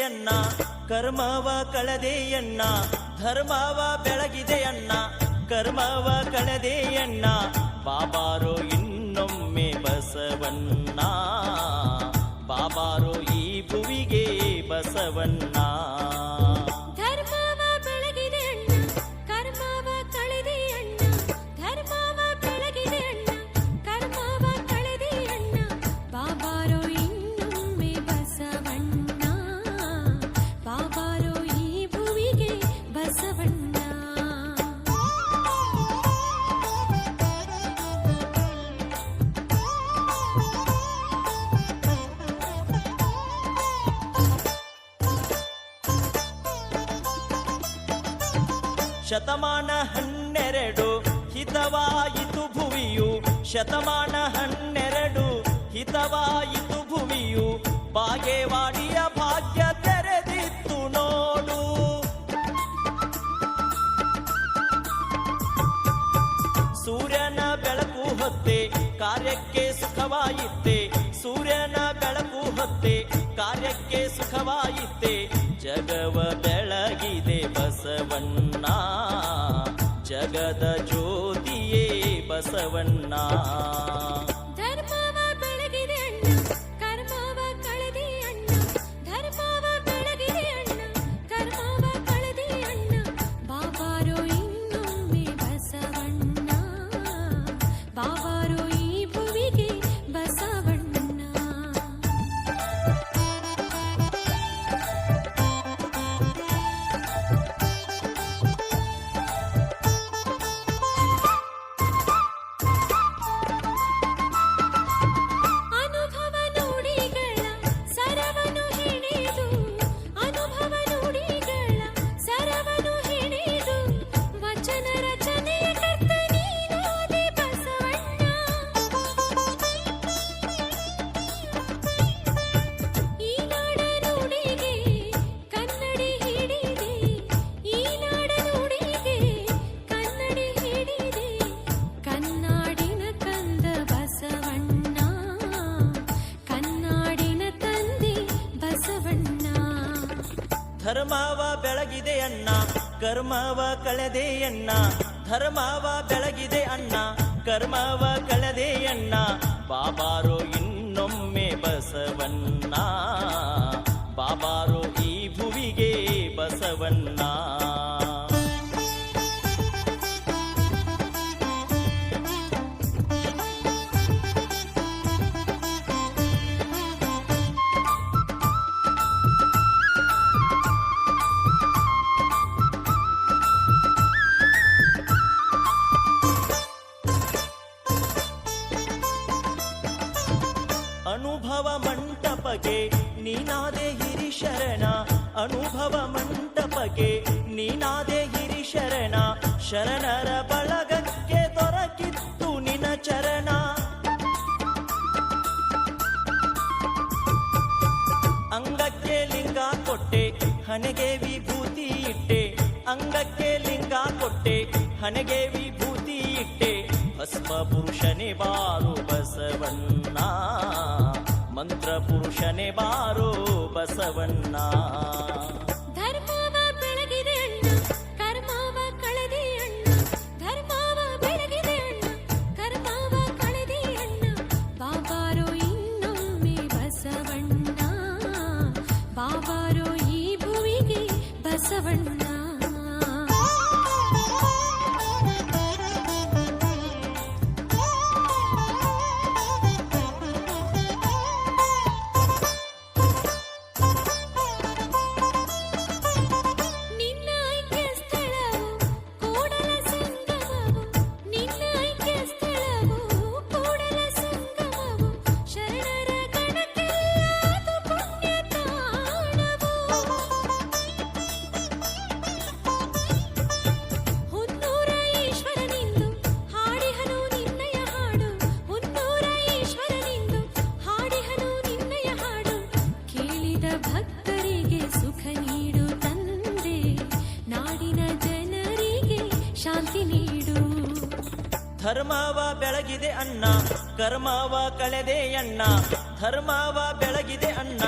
ಅಣ್ಣ, ಕರ್ಮವ ಕಳೆದೆಯಣ್ಣ. ಧರ್ಮವ ಬೆಳಗಿದೆಯಣ್ಣ, ಕರ್ಮವ ಕಳೆದೆಯಣ್ಣ. ಬಾಬಾರೋ ಇನ್ನೊಮ್ಮೆ ಬಸವಣ್ಣ, ಬಾಬಾರೋ ಈ ಭುವಿಗೆ ಬಸವಣ್ಣ. ಶತಮಾನ 12 ಹಿತವಾಯಿತು ಭುವಿಯು, ಶತಮಾನ 12 ಹಿತವಾಯಿತು ಭುವಿಯು. ಬಾಗೇವಾಡಿಯ ಭಾಗ್ಯ ತೆರೆದಿತ್ತು ನೋಡು. ಸೂರ್ಯನ ಬೆಳಕು ಹೊತ್ತೆ ಕಾರ್ಯಕ್ಕೆ ಸುಖವಾಯಿತೆ, ಸೂರ್ಯನ ಬೆಳಕು ಹೊತ್ತೆ ಕಾರ್ಯಕ್ಕೆ ಸುಖವಾಯಿತೆ. ಜಗವ ಬೆಳಗಿದೆ ಬಸವಣ್ಣ, ಜಗದ ಜ್ಯೋತಿಯೇ ಬಸವಣ್ಣ. ಧರ್ಮವ ಬೆಳಗಿದೆ ಅಣ್ಣ, ಕರ್ಮವ ಕಳೆದೆ ಅಣ್ಣ. ಧರ್ಮವ ಬೆಳಗಿದೆ ಅಣ್ಣ, ಕರ್ಮವ ಕಳೆದೆ ಅಣ್ಣ. ಬಾಬಾರೋ ಇನ್ನೊಮ್ಮೆ ಬಸವಣ್ಣ, ಬಾಬಾರೋ ಈ ಭುವಿಗೆ ಬಸವಣ್ಣ. ಅನುಭವ ಮಂಟಪಗೆ ನೀನಾದೆ ಹಿರಿಶರಣ, ಅನುಭವ ಮಂಟಪಗೆ ನೀನಾದೆ ಹಿರಿಶರಣ. ಶರಣರ ಬಳಗಕ್ಕೆ ದೊರಕಿತ್ತು ನಿನ ಚರಣ. ಅಂಗಕ್ಕೆ ಲಿಂಗ ಕೊಟ್ಟೆ ಹಣೆಗೆ ವಿಭೂತಿ ಇಟ್ಟೆ, ಅಂಗಕ್ಕೆ ಲಿಂಗ ಕೊಟ್ಟೆ ಹಣೆಗೆ ವಿಭೂತಿ ಇಟ್ಟೆ. ಭಸ್ಮ ಪುರುಷನೇ ಬಾರು ಬಸವಣ್ಣ, ಮಂತ್ರ ಪುರುಷನೇ ಬಾರೋ ಬಸವಣ್ಣ. ಧರ್ಮವ ಬೆಳಗಿದೆ ಅಣ್ಣ, ಕರ್ಮವ ಕಳೆದೆ ಅಣ್ಣ. ಧರ್ಮವ ಬೆಳಗಿದೆ ಅಣ್ಣ, ಕರ್ಮವ ಕಳೆದೆ ಅಣ್ಣ. ಬಾಬಾರೋ ಇನ್ನೊಮ್ಮೆ ಬಸವಣ್ಣ, ಬಾಬಾರೋ ಈ ಭುವಿಗೆ ಬಸವಣ್ಣ. ಧರ್ಮವ ಬೆಳಗಿದೆ ಅಣ್ಣ, ಕರ್ಮವ ಕಳೆದೆ ಅಣ್ಣ. ಧರ್ಮವ ಬೆಳಗಿದೆ ಅಣ್ಣ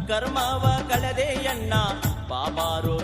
ಕರ್ಮವ ಕಳೆದೆ ಅಣ್ಣ ಬಾಬಾರೋ